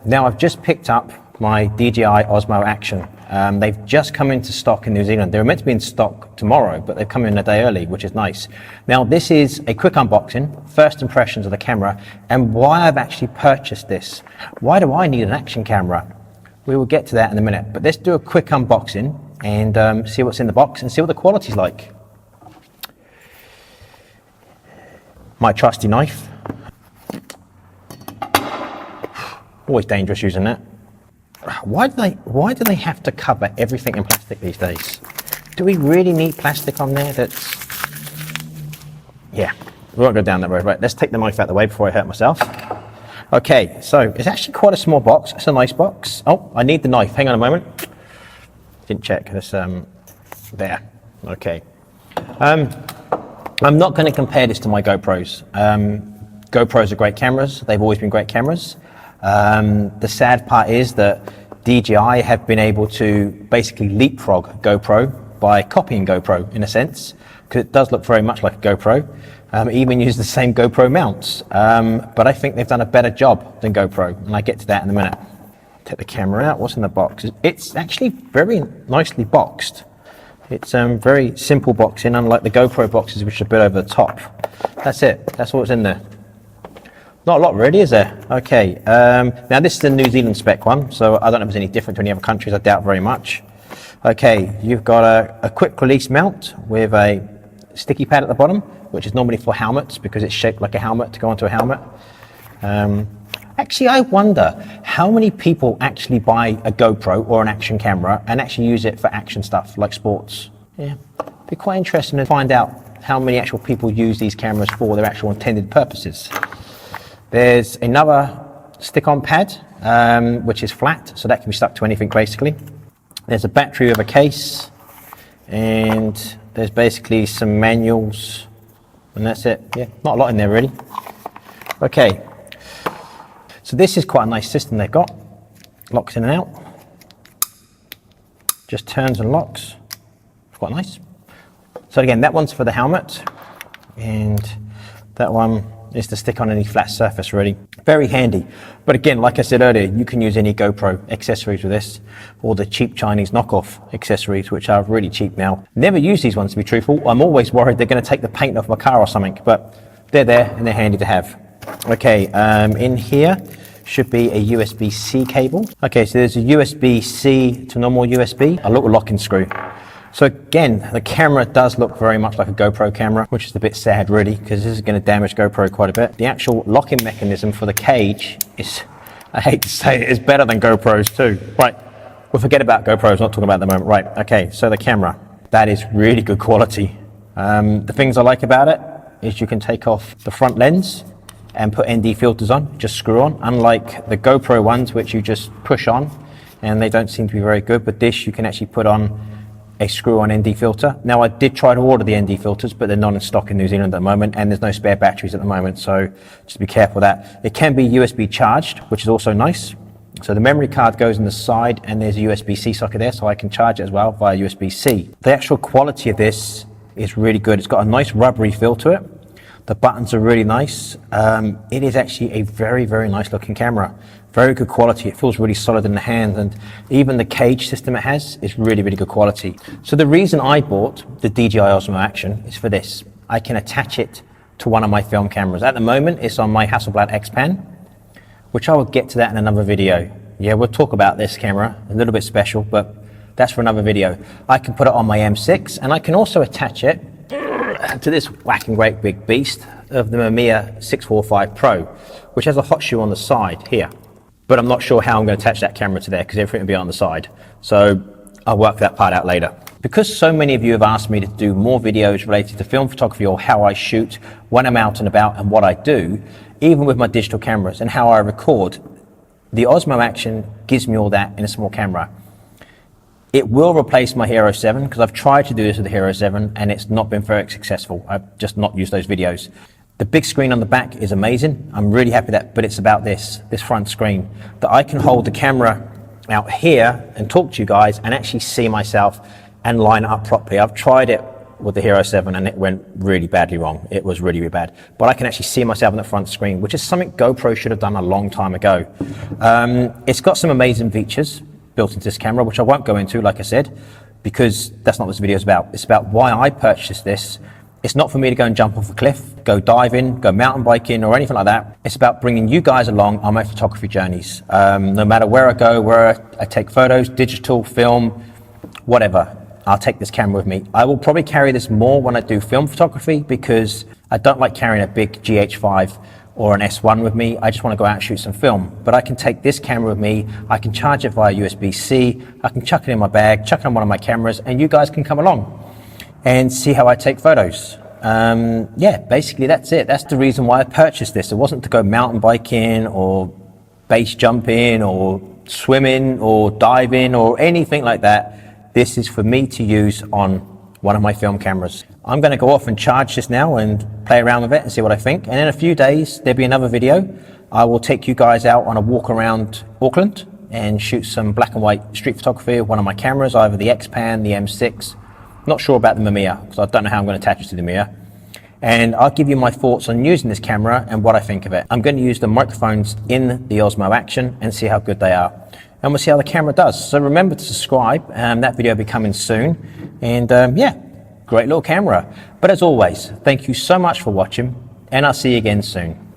Now I've just picked up my DJI OSMO ACTION. They've just come into stock in New Zealand. They were meant to be in stock tomorrow, but they've come in a day early, which is nice. Now this is a quick unboxing, first impressions of the camera, and why I've actually purchased this. Why do I need an action camera? We will get to that in a minute, but let's do a quick unboxing and see what's in the box and see what the quality's like. My trusty knife. Always dangerous using that. Why do they have to cover everything in plastic these days? Do we really need plastic on there? Yeah, we won't go down that road. Right, let's take the knife out of the way before I hurt myself. Okay, so it's actually quite a small box. It's a nice box. Oh, I need the knife. Hang on a moment. Didn't check this. There. Okay. I'm not going to compare this to my GoPros. GoPros are great cameras. They've always been great cameras. The sad part is that DJI have been able to basically leapfrog GoPro by copying GoPro in a sense, because it does look very much like a GoPro. Even use the same GoPro mounts, but I think they've done a better job than GoPro, and I get to that in a minute. Take the camera out. What's in the box? It's actually very nicely boxed. It's very simple boxing, unlike the GoPro boxes, which are a bit over the top. That's it. That's what's in there. Not a lot really, is there? Okay, now this is a New Zealand spec one, so I don't know if it's any different to any other countries. I doubt very much. Okay, you've got a quick release mount with a sticky pad at the bottom, which is normally for helmets because it's shaped like a helmet to go onto a helmet. Actually, I wonder how many people actually buy a GoPro or an action camera and actually use it for action stuff like sports. Yeah, be quite interesting to find out how many actual people use these cameras for their actual intended purposes. There's another stick-on pad, which is flat, so that can be stuck to anything basically. There's a battery with a case, and there's basically some manuals, and that's it. Yeah, not a lot in there really. Okay, so this is quite a nice system they've got. Locks in and out. Just turns and locks. It's quite nice. So again, that one's for the helmet, and that one is to stick on any flat surface really. Very handy. But again, like I said earlier, you can use any GoPro accessories with this, or the cheap Chinese knockoff accessories, which are really cheap now. Never use these ones to be truthful. I'm always worried they're going to take the paint off my car or something, but they're there and they're handy to have. Okay, in here should be a USB-C cable. Okay, so there's a USB-C to normal USB, a little locking screw. So again, the camera does look very much like a GoPro camera, which is a bit sad really, because this is going to damage GoPro quite a bit. The actual locking mechanism for the cage is, I hate to say it, is better than GoPros too. Right, we'll forget about GoPros, not talking about it at the moment. Right, okay, so the camera, that is really good quality. The things I like about it is you can take off the front lens and put ND filters on, just screw on, unlike the GoPro ones, which you just push on, and they don't seem to be very good, but this you can actually put on a screw-on ND filter. Now I did try to order the ND filters, but they're not in stock in New Zealand at the moment, and there's no spare batteries at the moment, so just be careful of that. It can be USB charged, which is also nice. So the memory card goes in the side, and there's a USB-C socket there, so I can charge it as well via USB-C. The actual quality of this is really good. It's got a nice rubbery feel to it. The buttons are really nice. It is actually a very, very nice looking camera. Very good quality. It feels really solid in the hand, and even the cage system it has is really, really good quality. So the reason I bought the DJI OSMO ACTION is for this. I can attach it to one of my film cameras. At the moment, it's on my Hasselblad Xpan, which I will get to that in another video. Yeah, we'll talk about this camera, a little bit special, but that's for another video. I can put it on my M6, and I can also attach it to this whacking great big beast of the Mamiya 645 Pro, which has a hot shoe on the side here. But I'm not sure how I'm going to attach that camera to there because everything will be on the side. So I'll work that part out later. Because so many of you have asked me to do more videos related to film photography or how I shoot, when I'm out and about and what I do, even with my digital cameras and how I record, the Osmo Action gives me all that in a small camera. It will replace my Hero 7 because I've tried to do this with the Hero 7 and it's not been very successful. I've just not used those videos. The big screen on the back is amazing. I'm really happy with that, but it's about this front screen, that I can hold the camera out here and talk to you guys and actually see myself and line it up properly. I've tried it with the Hero 7 and it went really badly wrong. It was really, really bad. But I can actually see myself on the front screen, which is something GoPro should have done a long time ago. It's got some amazing features built into this camera, which I won't go into, like I said, because that's not what this video is about. It's about why I purchased this. It's not for me to go and jump off a cliff, go diving, go mountain biking or anything like that. It's about bringing you guys along on my photography journeys. No matter where I go, where I take photos, digital, film, whatever, I'll take this camera with me. I will probably carry this more when I do film photography because I don't like carrying a big GH5 or an S1 with me. I just want to go out and shoot some film. But I can take this camera with me, I can charge it via USB-C, I can chuck it in my bag, chuck it on one of my cameras, and you guys can come along and see how I take photos. Yeah, basically that's it. That's the reason why I purchased this. It wasn't to go mountain biking or base jumping or swimming or diving or anything like that. This is for me to use on one of my film cameras. I'm going to go off and charge this now and play around with it and see what I think. And in a few days, there'll be another video. I will take you guys out on a walk around Auckland and shoot some black and white street photography with one of my cameras, either the Xpan, the M6. Not sure about the Mamiya because I don't know how I'm going to attach it to the Mamiya. And I'll give you my thoughts on using this camera and what I think of it. I'm going to use the microphones in the Osmo Action and see how good they are. And we'll see how the camera does. So remember to subscribe. That video will be coming soon. And yeah, great little camera. But as always, thank you so much for watching and I'll see you again soon.